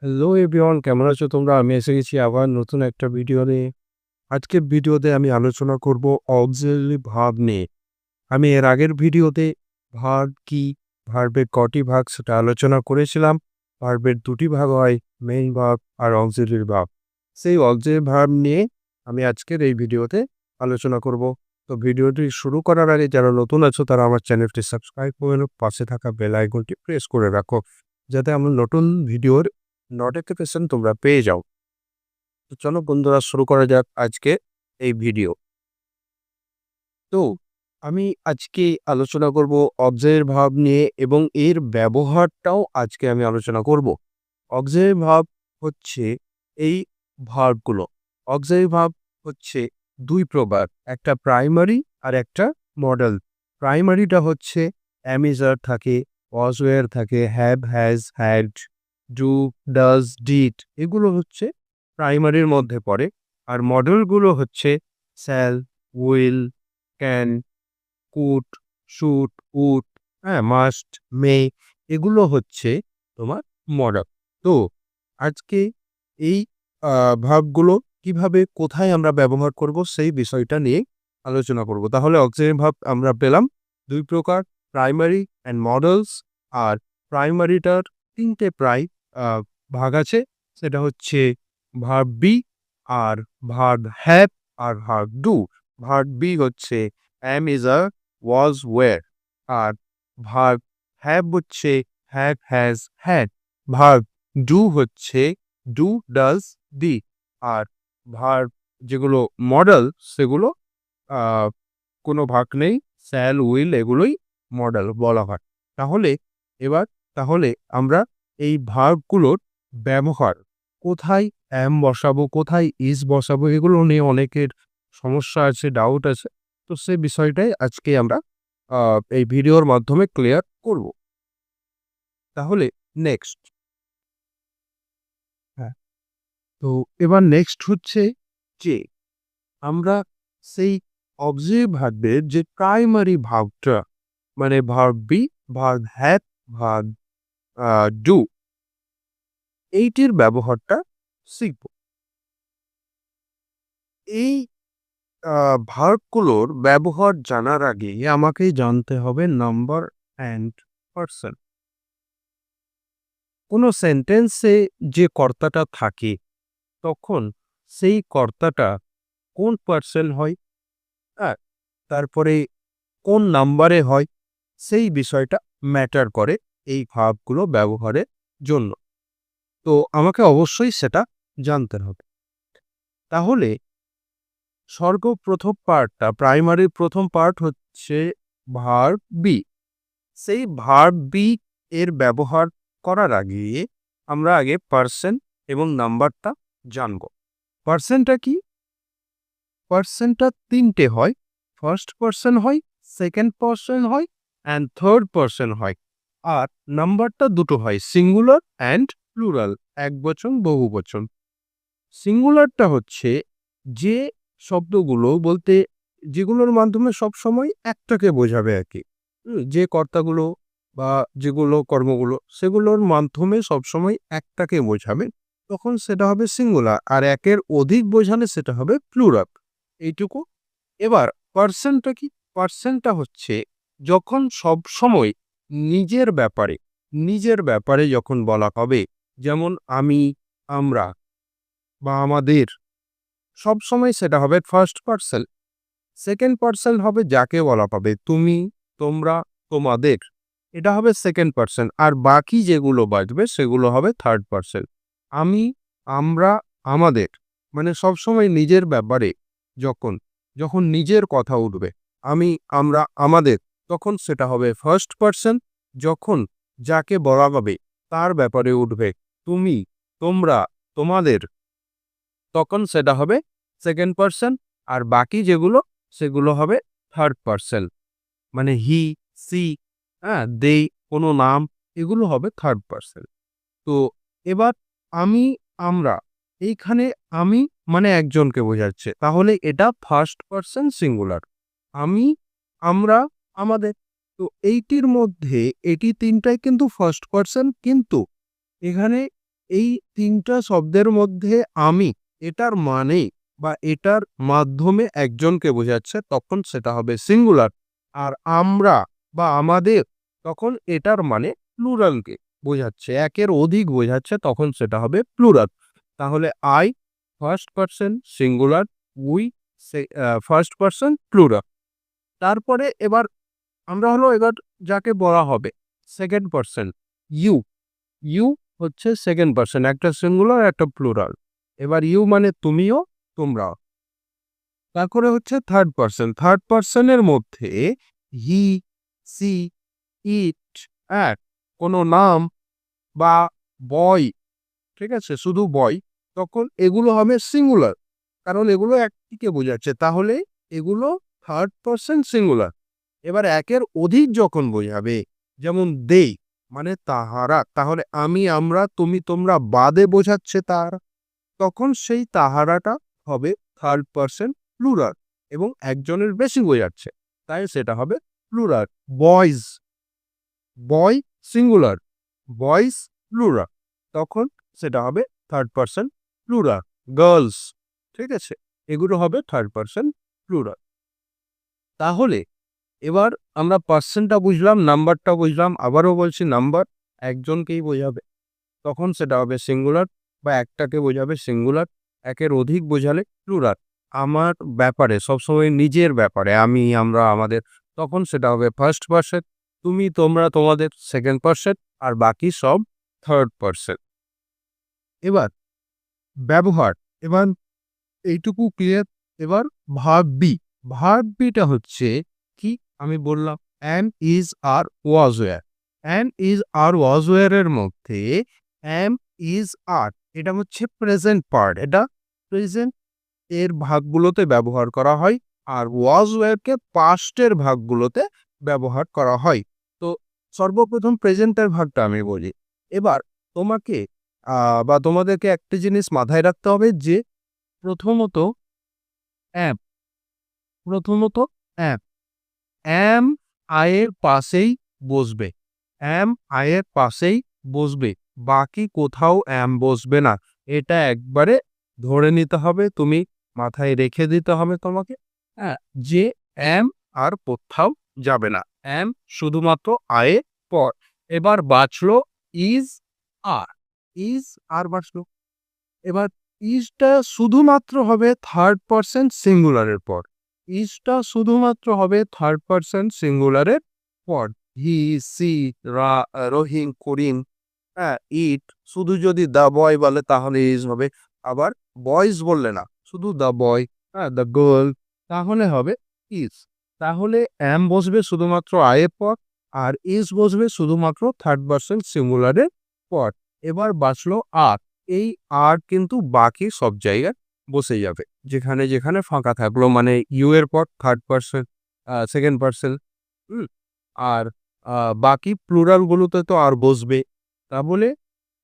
Hello everyone, কেমন আছো তোমরা? আমি এসে গেছি আবার নতুন একটা ভিডিও নিয়ে। আজকের ভিডিওতে আমি আলোচনা করব অক্সিলারি ভার্ব নিয়ে। আমি এর আগের ভিডিওতে ভার্ব কি, ভার্বের কটি ভাগ সেটা আলোচনা করেছিলাম। ভার্বের দুটি ভাগ হয়, মেইন ভার্ব আর অক্সিলারি ভার্ব। সেই অক্সিলারি ভার্ব নিয়ে আমি আজকের এই ভিডিওতে আলোচনা করব। তো ভিডিওটি শুরু করার আগে যারা নতুন আছো তারা আমার চ্যানেলটি সাবস্ক্রাইব করে নাও, পাশে থাকা বেল আইকনটি প্রেস করে রাখো যাতে আমার নতুন ভিডিওর নোটিফিকেশন তোমরা পেয়ে যাও। তো চলো বন্ধুরা, শুরু করা যাক আজকে এই ভিডিও। তো আমি আজকে আলোচনা করব অক্সিলারি ভার্ব নিয়ে এবং এর ব্যবহারটাও আজকে আমি আলোচনা করব। অক্সিলারি ভার্ব হচ্ছে এই ভার্বগুলো। অক্সিলারি ভার্ব হচ্ছে দুই প্রকার, একটা প্রাইমারি আর একটা মডেল। প্রাইমারিটা হচ্ছে am is are থাকে, was were থাকে, have has had, do does did, এগুলো হচ্ছে প্রাইমারির মধ্যে পড়ে। আর মডেলগুলো হচ্ছে shall, will, can, could, should, would, হ্যাঁ, must, may, এগুলো হচ্ছে তোমার মডেল। তো আজকে এই ভার্বগুলো কিভাবে কোথায় আমরা ব্যবহার করব সেই বিষয়টা নিয়ে আলোচনা করব। তাহলে অক্সিলারি ভার্ব আমরা পেলাম দুই প্রকার, প্রাইমারি অ্যান্ড মডেলস। আর প্রাইমারিটার তিনটে প্রায় ভাগ আছে, সেটা হচ্ছে ভার্ব বি, আর ভার্ব হ্যাভ, আর ভার্ব ডু। ভার্ব বি হচ্ছে am is are, was were। আর ভার্ব হ্যাভ হচ্ছে have has had। Verb do হচ্ছে ডু ডাজ ডি। আর ভার্ব যেগুলো মডেল সেগুলো আহ, কোনো ভাগ নেই, স্যাল উইল এগুলোই মডেল বলা হয়। তাহলে এবার তাহলে আমরা এই ভার্বগুলোর ব্যবহার, কোথায় অ্যাম বসাবো, কোথায় ইজ বসাবো, এগুলো নিয়ে অনেকের সমস্যা আছে, ডাউট আছে। তো সেই বিষয়টাই আজকে আমরা এই ভিডিওর মাধ্যমে ক্লিয়ার করব। তাহলে নেক্সট, হ্যাঁ, তো এবার নেক্সট হচ্ছে যে আমরা সেই অক্সিলারি ভার্বের যে প্রাইমারি ভার্বটা, মানে verb be, verb have, verb do, এইটির ব্যবহারটা শিখব। এই ভার্বগুলোর ব্যবহার জানার আগে আমাকে জানতে হবে নাম্বার অ্যান্ড পার্সন। কোনো সেন্টেন্সে যে কর্তাটা থাকে তখন সেই কর্তাটা কোন পার্সন হয়, হ্যাঁ, তারপরে কোন নাম্বারে হয়, সেই বিষয়টা ম্যাটার করে এই ভার্বগুলো ব্যবহারের জন্য। তো আমাকে অবশ্যই সেটা জানতে হবে। তাহলে সর্বপ্রথম পার্টটা, প্রাইমারির প্রথম পার্ট হচ্ছে ভার্ব বি। সেই ভার্ব বি এর ব্যবহার করার আগে আমরা আগে পার্সন এবং নাম্বারটা জানব। পার্সনটা কি? পার্সনটা তিনটে হয়, ফার্স্ট পার্সন হয়, সেকেন্ড পার্সন হয়, অ্যান্ড থার্ড পার্সন হয়। আর নাম্বারটা দুটো হয়, সিঙ্গুলার অ্যান্ড প্লুরাল, এক বচন বহু বচন। সিঙ্গুলারটা হচ্ছে যে শব্দগুলো বলতে, যেগুলোর মাধ্যমে সবসময় একটাকে বোঝাবে আর কি। যে কর্তাগুলো বা যেগুলো কর্মগুলো সেগুলোর মাধ্যমে সবসময় একটাকে বোঝাবে, তখন সেটা হবে সিঙ্গুলার। আর একের অধিক বোঝালে সেটা হবে প্লুরাল। এইটুকু। এবার পার্সনটা কি? পার্সনটা হচ্ছে যখন সব সময় নিজের ব্যাপারে, নিজের ব্যাপারে যখন বলা হবে, যেমন আমি, আমরা বা আমাদের, সব সময় সেটা হবে ফার্স্ট পার্সন। সেকেন্ড পার্সন হবে যাকে বলা হবে তুমি, তোমরা, তোমাদের, এটা হবে সেকেন্ড পার্সন। আর বাকি যেগুলো বাজবে সেগুলো হবে থার্ড পার্সন। আমি, আমরা, আমাদের, মানে সবসময় নিজের ব্যাপারে যখন যখন নিজের কথা উঠবে, আমি, আমরা, আমাদের, তখন সেটা হবে ফার্স্ট পার্সন। যখন যাকে বলা হবে তার ব্যাপারে উঠবে, তুমি, তোমরা, তোমাদের, তখন সেটা হবে সেকেন্ড পার্সন। আর বাকি যেগুলো সেগুলো হবে থার্ড পার্সন, মানে হি, সি, হ্যাঁ, দে, কোনো নাম, এগুলো হবে থার্ড পার্সন। তো এবার আমি, আমরা, এইখানে আমি মানে একজনকে বোঝাচ্ছে, তাহলে এটা ফার্স্ট পার্সন সিঙ্গুলার। আমি, আমরা, আমাদের। তো এইটির মধ্যে এটি তিনটাই কিন্তু ফার্স্ট পার্সন, কিন্তু এখানে এই ৩টা শব্দের মধ্যে আমি এটার মানে বা এটার মাধ্যমে একজনকে বোঝাচ্ছে তখন সেটা হবে সিঙ্গুলার। আর আমরা বা আমাদের তখন এটার মানে প্লুরালকে বোঝাচ্ছে, একের অধিক বোঝাচ্ছে তখন সেটা হবে প্লুরাল। তাহলে I first person singular, we first person plural. তারপরে এবার আমরা হলো এবার যাকে বলা হবে সেকেন্ড পারসন, ইউ। ইউ হচ্ছে সেকেন্ড পারসন, একটা সিঙ্গুলার একটা প্লুরাল। এবার ইউ মানে তুমিও, তোমরাও। তারপরে হচ্ছে থার্ড পারসন। থার্ড পারসনের মধ্যে হি, সি, ইট, অ্যাট কোনো নাম বা বয়, ঠিক আছে? শুধু বয়, তখন এগুলো হবে সিঙ্গুলার। কারণ এগুলো একটিকে বোঝাচ্ছে। তাহলে এগুলো থার্ড পারসন সিঙ্গুলার। এবার একের অধিক যখন বোঝাবে, যেমন দে মানে তাহারা, তাহলে আমি, আমরা, তুমি, তোমরা বাদে বোঝাচ্ছে তাহারা, তখন সেই তাহারাটা হবে থার্ড পারসন প্লুরাল এবং একজনের বেশি বোঝাচ্ছে, তাই সেটা হবে প্লুরাল। বয়েজ, বয় সিঙ্গুলার, বয়েজ প্লুরাল, তখন সেটা হবে থার্ড পারসন প্লুরাল। গার্লস, ঠিক আছে? এগুলো হবে থার্ড পারসন প্লুরাল। তাহলে এবার আমরা পার্সেন্টটা বুঝলাম, নাম্বারটা বুঝলাম। আবারও বলছি, নাম্বার একজনকেই বোঝাবে তখন সেটা হবে সিঙ্গুলার, বা একটাকে বোঝাবে সিঙ্গুলার। একের অধিক বোঝালে প্লুরাল। আমার ব্যাপারে সবসময় নিজের ব্যাপারে আমি, আমরা, আমাদের, তখন সেটা হবে ফার্স্ট পারসন। তুমি, তোমরা, তোমাদের সেকেন্ড পারসন, আর বাকি সব থার্ড পারসন। এবার ব্যবহার, এবার এইটুকু ক্লিয়ার। এবার ভার্ব বি। ভার্ব বিটা হচ্ছে কি আমি বললাম, am, is, are, was, were. Am, is, are, was, were এর মধ্যে অ্যাম, ইজ, আর এটা হচ্ছে প্রেজেন্ট পার্ট, এটা প্রেজেন্ট এর ভাগগুলোতে ব্যবহার করা হয়। আর ওয়াজ, ওয়্যারকে পাস্টের ভাগগুলোতে ব্যবহার করা হয়। তো সর্বপ্রথম প্রেজেন্টের ভাগটা আমি বলি। এবার তোমাকে বা তোমাদেরকে একটা জিনিস মাথায় রাখতে হবে যে প্রথমত অ্যাম, প্রথমত অ্যাম, অ্যাম আয়ের পাশেই বসবে। অ্যাম আয়ের পাশেই বসবে, বাকি কোথাও অ্যাম বসবে না। এটা একবারে ধরে নিতে হবে, তুমি মাথায় রেখে দিতে হবে তোমাকে, হ্যাঁ, যে অ্যাম আর কোথাও যাবে না, অ্যাম শুধুমাত্র আয়ের পর। এবার বাঁচলো ইজ, আর। ইজ আর বাঁচলো। এবার ইজটা শুধুমাত্র হবে থার্ড পারসন সিঙ্গুলারের পর। ইজটা শুধুমাত্র হবে থার্ড পারসন সিঙ্গুলারের পর। হি, সি, রহিম, করিম, হ্যাঁ, ইট। শুধু যদি দ্য বয় বলে তাহলে ইজ হবে। আবার বয়েজ বললে না, শুধু দ্য বয়, হ্যাঁ, দ্য গার্ল, তাহলে হবে ইজ। তাহলে অ্যাম বসবে শুধুমাত্র আয়ের পর, আর ইজ বসবে শুধুমাত্র থার্ড পারসন সিঙ্গুলারের পর। এবার বাঁচলো আর। এই আর কিন্তু বাকি সব জায়গায় বসে যাবে, যেখানে যেখানে ফাঁকা থাকলো, মানে ইউ এর পর থার্ড পারসন, সেকেন্ড পারসন। আর বাকি প্লুরালগুলোতে তো আর বসবে। তাহলে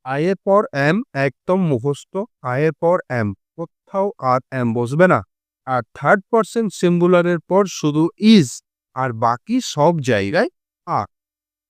আয়ের পর এম একদম মুখস্থ, আয়ের পর এম, কোথাও আর এম বসবে না। আর থার্ড পারসন সিঙ্গুলারের পর শুধু ইজ, আর বাকি সব জায়গায় আর।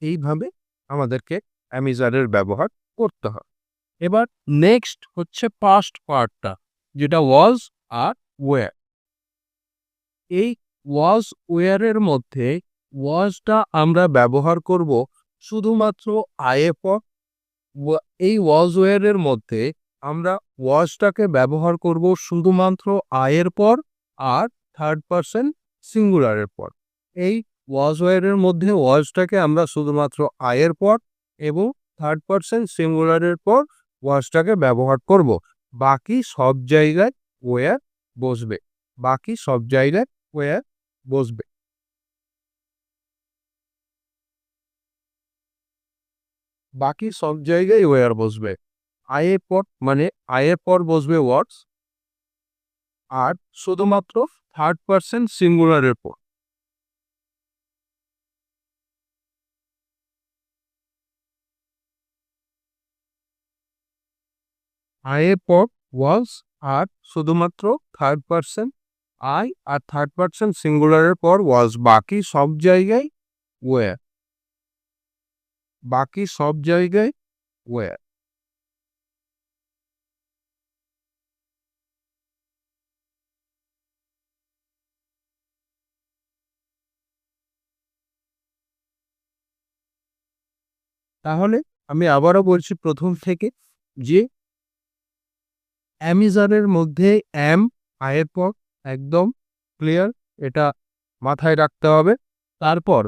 এইভাবে আমাদেরকে অ্যামিজারের ব্যবহার করতে হয়। এবার নেক্সট হচ্ছে পাস্ট পার্টটা, যেটা ওয়াজ আর ওয়্যার। এই ওয়াজ ওয়্যারের মধ্যে ওয়াজটা আমরা ব্যবহার করব শুধুমাত্র আয়ের পর। এই ওয়াজ ওয়্যারের মধ্যে আমরা ওয়াজটাকে ব্যবহার করব শুধুমাত্র আয়ের পর আর থার্ড পারসন সিঙ্গুলারের পর। এই ওয়াজ ওয়্যারের মধ্যে ওয়াজটাকে আমরা শুধুমাত্র আয়ের পর এবং থার্ড পারসন সিঙ্গুলারের পর ওয়াজটাকে ব্যবহার করব। বাকি সব জায়গায় ওয়্যার বসবে, বাকি সব জায়গায় ওয়্যার বসবে, বাকি সব জায়গায় ওয়্যার বসবে। আয়ের পর মানে আয়ের পর বসবে ওয়ার্ডস, আর শুধুমাত্র থার্ড পারসন সিঙ্গুলারের পর। আয়ের পর ওয়াজ, আর শুধুমাত্র থার্ড পারসন আই, আর থার্ড পারসন সিঙ্গুলারের পর ওয়াজ, বাকি সব জায়গায় ওয়্যার, বাকি সব জায়গায় ওয়্যার। তাহলে আমি আবারও বলছি প্রথম থেকে যে অ্যামিজারের মধ্যে আয়ের পর একদম ক্লিয়ার, এটা মাথায় রাখতে হবে। তারপর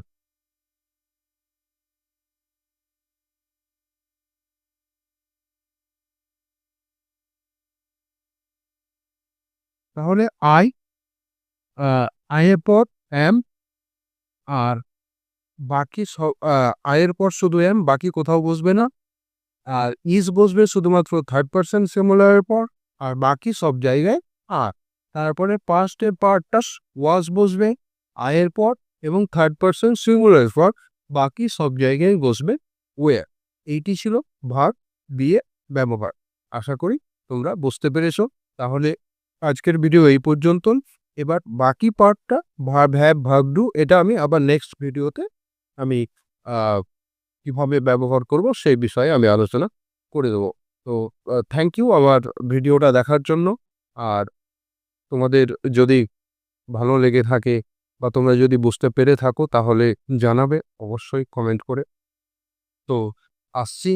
তাহলে আ আয়ের পর এম আর বাকি সব আয়ের পর শুধু বাকি কোথাও বসবে না। আর বসবে শুধুমাত্র থার্ড পারসন সিঙ্গুলারের পর, আর বাকি সব জায়গায় আর। তারপরে পাস্ট এর পার্টটা ওয়াজ বসবে আয়ের পর এবং থার্ড পারসন সিঙ্গুলারের পর, বাকি সব জায়গায় বসবে ওয়্যার। এইটি ছিল ভার্ব বি এর ব্যবহার। আশা করি তোমরা বুঝতে পেরেছো। তাহলে আজকের ভিডিও এই পর্যন্ত। এবার বাকি পার্টটা ভার্ব হ্যাভ ভার্ব ডু, এটা আমি আবার নেক্সট ভিডিওতে আমি আ কিভাবে ব্যবহার করব সেই বিষয়ে আমি আলোচনা করে দেব। তো থ্যাংক ইউ আমার ভিডিওটা দেখার জন্য। আর তোমাদের যদি ভালো লেগে থাকে বা তোমরা যদি বুঝতে পেরে থাকো তাহলে জানাবে অবশ্যই কমেন্ট করে। তো আসছি।